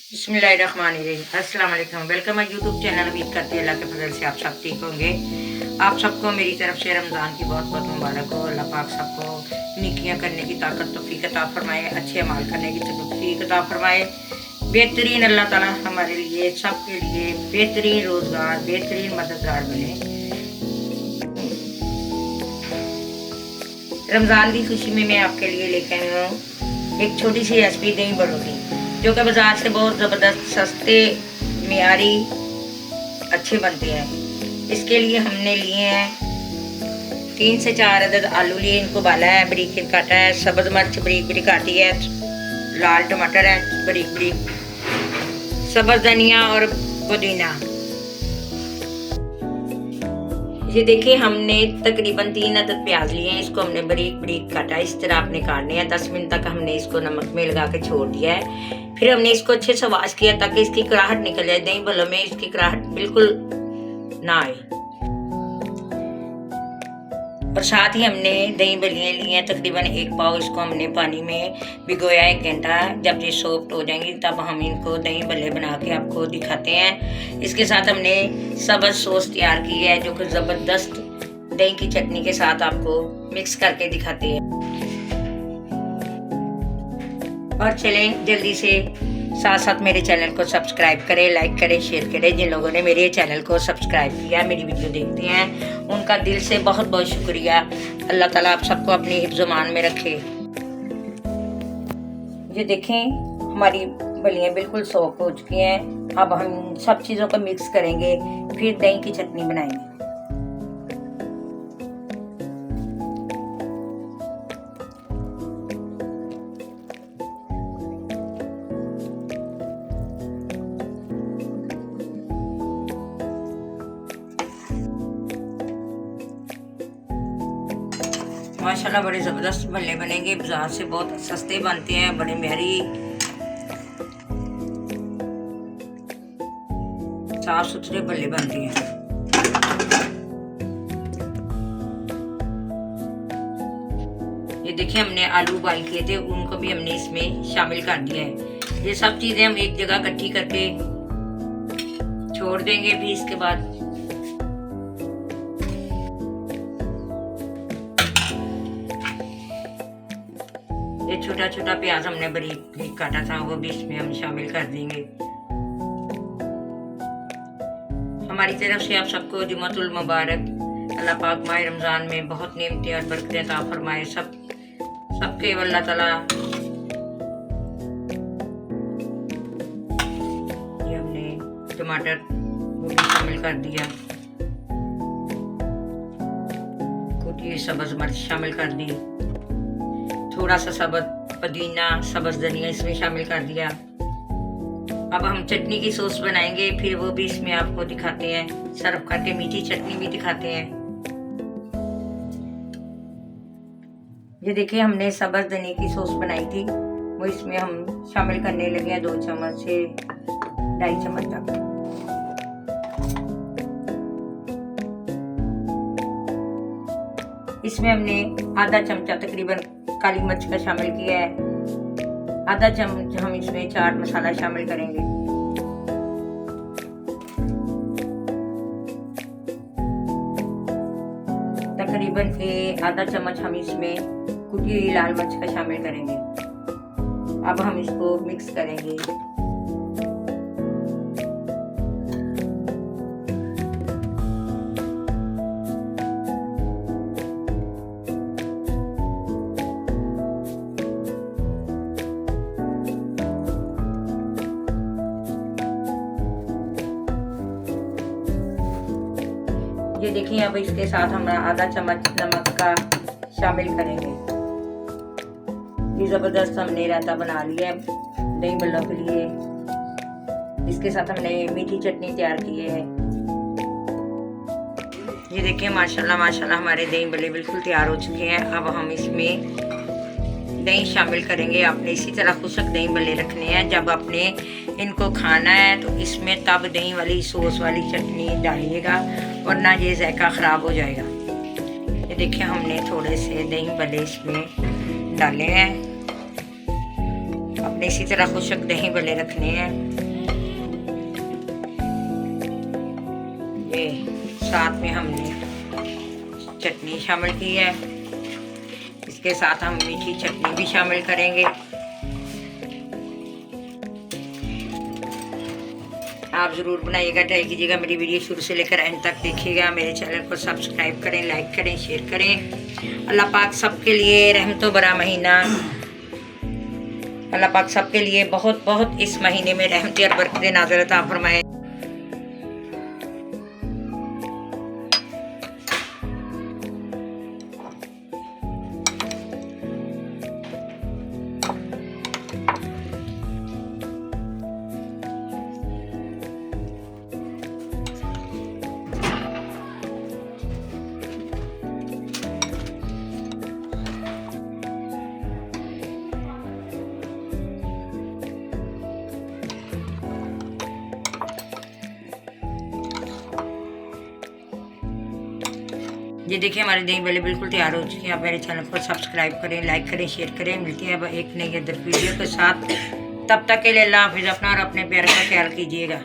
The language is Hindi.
बिस्मिल्लाहिर्रहमानिर्रहीम। अस्सलाम वालेकुम। Welcome my YouTube channel. उम्मीद करते हैं अल्लाह के फजल से आप सब ठीक होंगे। आप सबको मेरी तरफ से रमज़ान की बहुत बहुत मुबारक हो। अल्लाह पाक सबको नेकियां करने की ताकत तौफीक अता फरमाए, अच्छे अमाल करने की तौफीक अता फरमाए। बेहतरीन अल्लाह ताला हमारे लिए सबके लिए बेहतरीन रोज़गार, बेहतरीन मददगार बने। रमज़ान की खुशी में मैं आपके लिए लेकर आई हूँ एक छोटी सी रेसिपी दही बरोटी, जो कि बाज़ार से बहुत ज़बरदस्त सस्ते मियारी अच्छे बनते हैं। इसके लिए हमने लिए हैं 3 से 4 अदद आलू लिए, इनको उबाला है, बारीक बारीक काटा है, सब्ज़ मिर्च बारीक बारीक काटी है, लाल टमाटर है बारीक बारीक, सब्ज़ धनिया और पुदीना। ये देखिए हमने तकरीबन 3 अदद प्याज लिए हैं, इसको हमने बारीक बारीक काटा है। इस तरह आपने काटने हैं। 10 मिनट तक हमने इसको नमक में लगा के छोड़ दिया है। फिर हमने इसको अच्छे से वॉश किया ताकि इसकी कराहट निकल जाए। दही भल्लों में इसकी कराहट बिल्कुल ना आए। और साथ ही हमने दही भल्लियाँ ली हैं तकरीबन 1 पाव। इसको हमने पानी में भिगोया 1 घंटा। जब ये सॉफ्ट हो जाएंगी तब हम इनको दही भल्ले बना के आपको दिखाते हैं। इसके साथ हमने सब्ज़ सॉस तैयार की है, जो कि ज़बरदस्त दही की चटनी के साथ आपको मिक्स करके दिखाते हैं। और चलें जल्दी से साथ साथ मेरे चैनल को सब्सक्राइब करें, लाइक करें, शेयर करें। जिन लोगों ने मेरे चैनल को सब्सक्राइब किया, मेरी वीडियो देखते हैं, उनका दिल से बहुत बहुत शुक्रिया। अल्लाह ताला आप सबको अपनी हिफ्ज़-ओ-मान में रखे। ये देखें हमारी बलियाँ बिल्कुल सॉफ्ट हो चुकी हैं। अब हम सब चीज़ों को मिक्स करेंगे, फिर दही की चटनी बनाएंगे। माशाल्लाह बड़े ज़बरदस्त भल्ले बनेंगे। बाजार से बहुत सस्ते बनते हैं, बड़े म्यारी साफ सुथरे भल्ले बनते हैं। ये देखिए हमने आलू बॉईल किए थे, उनको भी हमने इसमें शामिल कर दिया है। ये सब चीज़ें हम एक जगह इकट्ठी करके छोड़ देंगे। फिर इसके बाद ये छोटा छोटा प्याज हमने बारीक बारीक काटा था, वो भी इसमें हम शामिल कर देंगे। हमारी तरफ से आप सबको जुम्मतुल मुबारक। अल्लाह पाक माह रमज़ान में बहुत नेमतें और बरकतें अता फरमाए। सबके अल्लाह ताला। ये हमने टमाटर वो भी शामिल कर दिया, कुटी सब्ज़ मिर्च शामिल कर दी, थोड़ा सा सब्ज़ पुदीना, सब्ज़ धनिया इसमें शामिल कर दिया। अब हम चटनी की सॉस बनाएंगे, फिर वो भी इसमें आपको दिखाते हैं, सर्व करके मीठी चटनी भी दिखाते हैं। ये देखिए हमने सब्ज़ धनिया की सॉस बनाई थी, वो इसमें हम शामिल करने लगे हैं 2 चम्मच से 2.5 चम्मच तक। इसमें हमने आधा चमचा तकरीबन काली मिर्च का शामिल किया है। आधा चम्मच हम इसमें चाट मसाला शामिल करेंगे। तकरीबन आधा चम्मच हम इसमें कुटी हुई लाल मिर्च का शामिल करेंगे। अब हम इसको मिक्स करेंगे। ये देखिए अब इसके साथ हम आधा चम्मच नमक का शामिल करेंगे। ये ज़बरदस्त हमने रायता बना लिया है दही भल्लों के लिए। इसके साथ हमने मीठी चटनी तैयार की है। ये देखिए माशाल्लाह माशाल्लाह हमारे दही भल्ले बिल्कुल तैयार हो चुके हैं। अब हम इसमें दही शामिल करेंगे। आपने इसी तरह खुशक दही भल्ले रखने हैं। जब आपने इनको खाना है तो इसमें तब दही वाली सॉस वाली चटनी डालिएगा, वरना ये जायका ख़राब हो जाएगा। ये देखिए हमने थोड़े से दही भल्ले इसमें डाले हैं। अब आपने इसी तरह खुशक दही भले रखने हैं। ये साथ में हमने चटनी शामिल की है, इसके साथ हम मीठी चटनी भी शामिल करेंगे। आप ज़रूर बनाइएगा, ट्राई कीजिएगा। मेरी वीडियो शुरू से लेकर एंड तक देखिएगा। मेरे चैनल को सब्सक्राइब करें, लाइक करें, शेयर करें। अल्लाह पाक सबके लिए रहमतों भरा महीना, अल्लाह पाक सबके लिए बहुत बहुत इस महीने में रहमत और बरकत नाज़िल अता फरमाए। ये देखिए हमारे दही भल्ले बिल्कुल तैयार हो चुके हैं। आप मेरे चैनल को सब्सक्राइब करें, लाइक करें, शेयर करें। मिलती है अब एक नई अदर वीडियो के साथ। तब तक के लिए अल्लाह हाफिज़। अपना और अपने प्यार का ख्याल कीजिएगा।